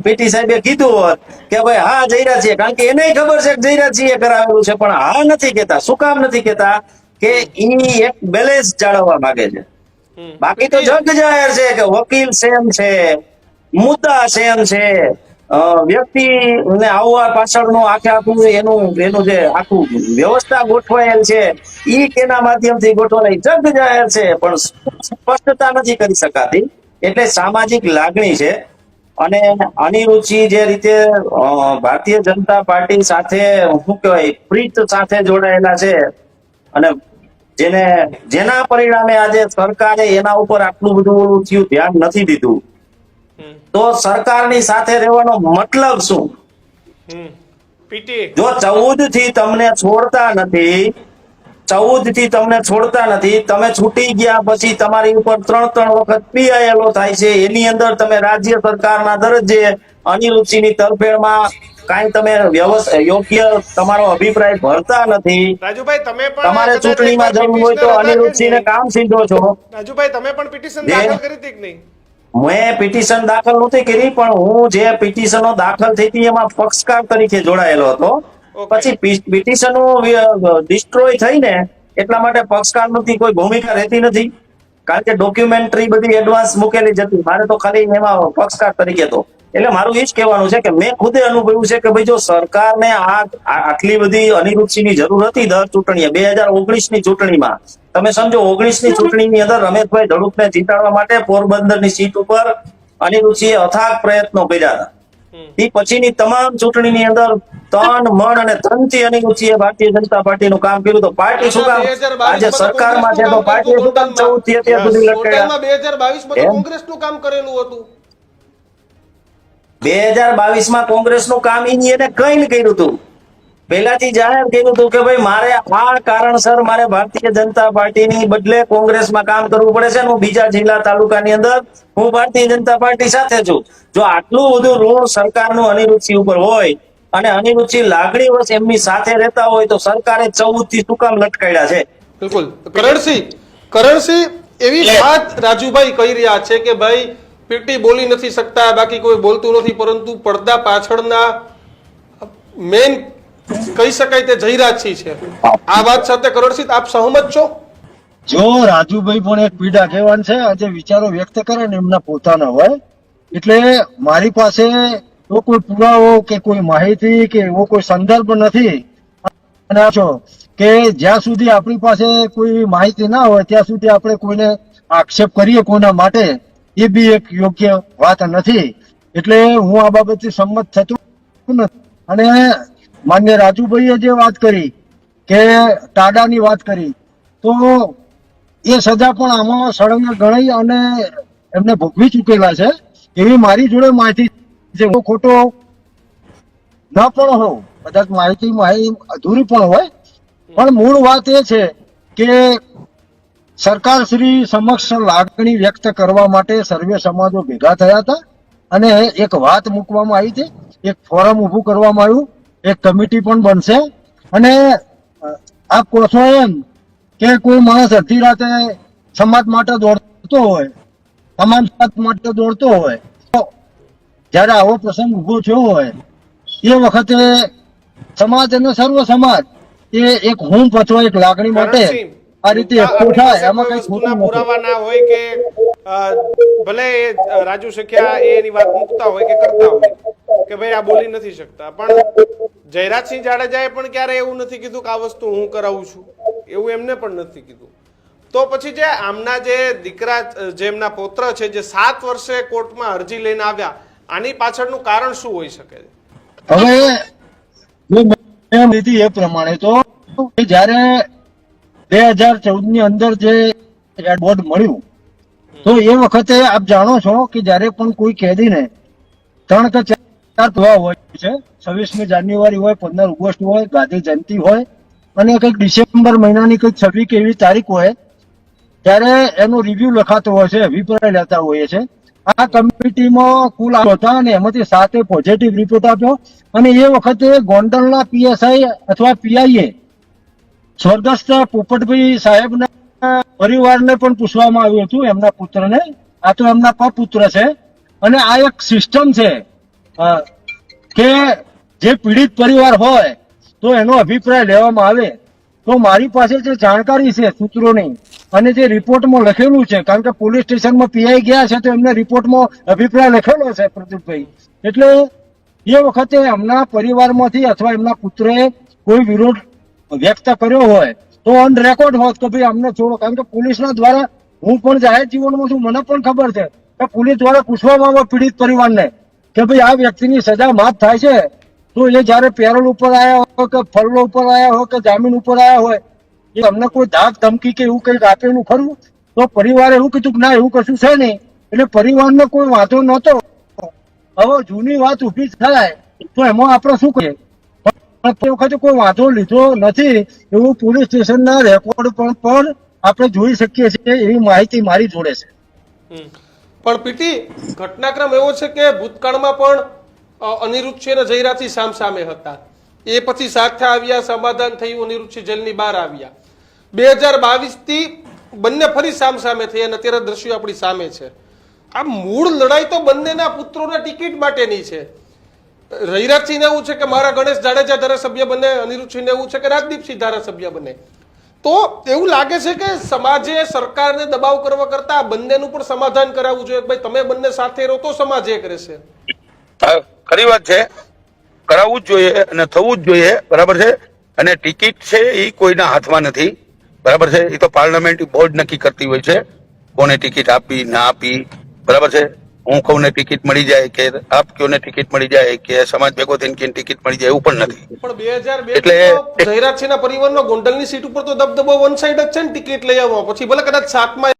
PT સાહેબે કીધું હોત કે ભાઈ હા જયરા છીએ, કારણ કે એને ખબર છે કે જયરા છીએ કરાવેલું છે, પણ હા નથી કેતા. શું કામ નથી કેતા? કે ઈ એક બેલેન્સ જાળવવા માંગે છે. બાકી તો જગ જાહેર છે કે વકીલ સેમ છે, મુદ્દા સેમ છે, વ્યક્તિ ને આવવા પાછળનું આખું એનું જે આખું વ્યવસ્થા ગોઠવાયેલ છે ઈ કેના માધ્યમથી ગોઠવાયેલ જગ જાહેર છે, પણ સ્પષ્ટતા નથી કરી શકાતી. એટલે સામાજિક લાગણી છે. અને આની રુચિ જે રીતે ભારતીય જનતા પાર્ટી સાથે શું કહેવાય પ્રીત સાથે જોડાયેલા છે, અને જેના પરિણામે આજે સરકારે એના ઉપર આટલું બધું ઓલું થયું ધ્યાન નથી દીધું, તો સરકારની સાથે રહેવાનો મતલબ શું? જો 14 થી તમને છોડતા નથી, 14 થી તમને છોડતા નથી, તમે છૂટી ગયા પછી તમારી ઉપર 3 વખત પીઆઈએલઓ થાય છે, એની અંદર તમે રાજ્ય સરકારના દરજ્જે અનિરુચિની તરફેણમાં કાંઈ તમે યોગ્ય તમારો અભિપ્રાય ભરતા નથી. રાજુભાઈ, તમે પણ તમારે ચૂંટણીમાં જરૂર હોય તો અનિરુચિને કામ સીધો છો. રાજુભાઈ, તમે પણ પિટિશન દાખલ કરી હતી કે નહીં? મેં પિટિશન દાખલ નહોતી કરી, પણ હું જે પિટિશનો દાખલ થઈ હતી એમાં પક્ષકાર તરીકે જોડાયેલો હતો. પછી પિટિશનો ડિસ્ટ્રોય થઈને એટલા માટે પક્ષકારની કોઈ ભૂમિકા રહેતી નથી, કારણ કે ડોક્યુમેન્ટરી બધી એડવાન્સ મૂકેલી જતી. મારે તો ખાલી એમાં પક્ષકાર તરીકે તો. એટલે મારું એ જ કહેવાનું છે કે મેં ખુદે અનુભવ્યું છે કે ભાઈ જો સરકારને આટલી બધી અનિરુચિની જરૂર હતી દર ચૂંટણીએ 2019 ની ચૂંટણીમાં, તમે સમજો 19 ની ચૂંટણીની અંદર રમેશભાઈ ધડુકને જીતાડવા માટે પોરબંદરની સીટ ઉપર અનિરુચિએ અથાગ પ્રયત્નો કર્યા હતા. એ પછીની તમામ ચૂંટણીની અંદર તન મન અને ધનથી અનિરુચિએ ભારતીય જનતા પાર્ટીનું કામ કર્યું. તો પાર્ટી શું કામ આજે સરકારમાં છે, તો પાર્ટી શું કામ 14 થી અત્યાર સુધી લટકાયા? 2022 માં કોંગ્રેસનું કામ કરેલું હતું. 2022 માં કોંગ્રેસનું કામ એને કઈ ન કર્યું હતું. પહેલાથી જાહેર કર્યું હતું કે ભાઈ મારે આ કારણસર મારે ભારતીય જનતા પાર્ટીની બદલે કોંગ્રેસમાં કામ કરવું પડે છે. હું બીજા જિલ્લા તાલુકાની અંદર હું ભારતીય જનતા પાર્ટી સાથે છું. જો આટલું બધું ઋણ સરકારનું અનિરુચિ ઉપર હોય અને અનિરુચિ લાગણીવશ એમની સાથે રહેતા હોય તો સરકારે 14 થી શું કામ લટકાડ્યા છે? બિલકુલ. કરણસિંહ એવી વાત રાજુભાઈ કહી રહ્યા છે કે ભાઈ પીટી બોલી નથી શકતા, બાકી કોઈ બોલતું નથી, પરંતુ પડદા પાછળના મેન કહી શકાય તે જયરાજસિંહ છે. આ વાત સાથે કરણસિંહ આપ સહમત છો? જો રાજુભાઈ પણ એક પીડા કહેવાન છે, આજે વિચારો વ્યક્ત કરે ને એમના પોતાના હોય, એટલે મારી પાસે તો કોઈ પુરાવો કે કોઈ માહિતી કે એવો કોઈ સંદર્ભ નથી. અને કે જ્યાં સુધી આપણી પાસે કોઈ માહિતી ના હોય ત્યાં સુધી આપણે કોઈને આક્ષેપ કરીએ કોના માટે, એ બી એક યોગ્ય વાત નથી. એટલે હું આ બાબતથી સંમત થતો નથી. અને માન્ય રાજુભાઈએ જે વાત કરી કે ટાડાની વાત કરી, તો એ સજા પણ આમાં સળંગ ગણાઈ અને એમને ભોગવી ચૂકેલા છે એવી મારી જોડે માહિતી છે. ખોટો ન પણ હોઉં, કદાચ માહિતી અધૂરી પણ હોય, પણ મૂળ વાત એ છે કે સરકાર શ્રી સમક્ષ લાગણી વ્યક્ત કરવા માટે સર્વે સમાજો ભેગા થયા હતા અને એક વાત મૂકવામાં આવી હતી, એક ફોરમ ઉભું કરવામાં આવ્યું, એક કમિટી પણ બનશે. અને આપ કહો છો એમ કે કોઈ માણસ અડધી રાતે સમાજ માટે દોડતો હોય, સમાજ માટે દોડતો હોય, જયારે આવો પ્રસંગ ઉભો થયો હોય એ વખતે સમાજ અને સર્વ સમાજ એ એક હું પથવા એક લાગણી માટે આ રીતે એકઠો થાય, એમાં કઈ ખોટું પુરાવા ના હોય કે ભલે રાજુ સખિયા એની વાત મૂકતા હોય કે કરતા હોય કે ભાઈ આ બોલી નથી શકતા, પણ જયરાજસિંહ જાડેજાએ પણ ક્યારે એવું નથી કીધું કે આ વસ્તુ હું કરાવું છું, એવું એમને પણ નથી કીધું. તો પછી જે આમના જે દીકરા જે એમના પૌત્ર છે જે 7 વર્ષે કોર્ટમાં અરજી લઈને આવ્યા, આની પાછળનું કારણ શું હોઈ શકે? હવે એ પ્રમાણે તો જયારે 2014 ની અંદર જે એવોર્ડ મળ્યું તો એ વખતે આપ જાણો છો કે જયારે પણ કોઈ કેદીને 3 કે 4 હોય છે, 26મી જાન્યુઆરી હોય, 15 ઓગસ્ટ હોય, ગાંધી જયંતિ હોય અને કંઈક ડિસેમ્બર મહિનાની કંઈક 26 કે એવી તારીખ હોય, ત્યારે એનો રિવ્યુ લખાતો હોય છે, અભિપ્રાય લેતા હોઈએ છે. આ કમિટીમાં કુલ હતા અને એમાંથી 7 પોઝિટિવ રિપોર્ટ આપ્યો. અને એ વખતે ગોંડલના પીએસઆઈ અથવા પીઆઈએ સ્વર્ગસ્થ પોપટભાઈ સાહેબના પરિવારને પણ પૂછવામાં આવ્યું હતું, એમના પુત્રને. આ તો એમના પપુત્ર છે અને આ એક સિસ્ટમ છે કે જે પીડિત પરિવાર હોય તો એનો અભિપ્રાય લેવામાં આવે. તો મારી પાસે જે જાણકારી છે સૂત્રોની અને જે રિપોર્ટમાં લખેલું છે, કારણ કે પોલીસ સ્ટેશનમાં પીઆઈ ગયા છે તો એમને રિપોર્ટમાં અભિપ્રાય લખેલો છે પ્રદીપભાઈ. એટલે એ વખતે એમના પરિવારમાંથી અથવા એમના પુત્રએ કોઈ વિરોધ વ્યક્ત કર્યો હોય તો ઓન રેકોર્ડ હોત કે ભાઈ અમને છોડો. કારણ કે પોલીસના દ્વારા, હું પણ જાહેર જીવનમાં છું, મને પણ ખબર છે કે પોલીસ દ્વારા પૂછવામાં આવે પીડિત પરિવારને કે ભાઈ આ વ્યક્તિની સજા માફ થાય છે તો એ જયારે પેરોલ ઉપર આવ્યા હોય કે ફરલો ઉપર આવ્યા હોય કે જામીન ઉપર આવ્યા હોય, એ અમને કોઈ ધાક ધમકી કે એવું કંઈક આપેલું ખરું? તો પરિવારે એવું કીધું કે ના એવું કશું છે નહીં. એટલે પરિવારને કોઈ વાંધો નહોતો. હવે જૂની વાત ઉભી થાય તો એમાં આપણે શું કહીએ? પણ તે વખતે કોઈ વાંધો લીધો નથી એવું પોલીસ સ્ટેશનના રેકોર્ડ પણ આપણે જોઈ શકીએ છીએ. એવી માહિતી મારી જોડે છે. પણ પીટી, ઘટનાક્રમ એવો છે કે ભૂતકાળમાં પણ અનિરુદ્ધ છે ને જયરાજસિંહ સામસામે હતા. એ પછી સાથે આવ્યા, સમાધાન થયું, અનિરુદ્ધસિંહ જેલની બહાર આવ્યા. 2022 થી બંને ફરી સામસામે થયા અને અત્યારે દ્રશ્યો આપણી સામે છે. આ મૂળ લડાઈ તો બંનેના પુત્રોના ટિકિટ માટેની છે. જયરાજસિંહને એવું છે કે મારા ગણેશ જાડેજા ધારાસભ્ય બને, અનિરુદ્ધસિંહને એવું છે કે રાજદીપસિંહ ધારાસભ્ય બને. તો એવું લાગે છે કે સમાજે સરકારને દબાવ કરવા કરતા આ બંનેનું પણ સમાધાન કરાવવું જોઈએ. ભાઈ તમે બંને સાથે રહો તો સમાજ એક રહેશે. ખરી વાત છે, કરાવવું જ જોઈએ અને થવું જ જોઈએ. બરાબર છે. અને ટિકિટ છે એ કોઈના હાથમાં નથી. બરાબર છે. એ તો પાર્લામેન્ટ બોર્ડ નક્કી કરતી હોય છે કોને ટિકિટ આપી ના આપી. બરાબર છે. હું કહું ને ટિકિટ મળી જાય કે આપ કયો ને ટિકિટ મળી જાય કે સમાજ ભેગો થઈને કે ટિકિટ મળી જાય એવું પણ નથી. પણ 2002 જયરાજસિંહના પરિવારનો ગોંડલની સીટ ઉપર તો દબદબો વન સાઈડ જ છે ને ટિકિટ લઈ આવવા. પછી ભલે કદાચ 7માં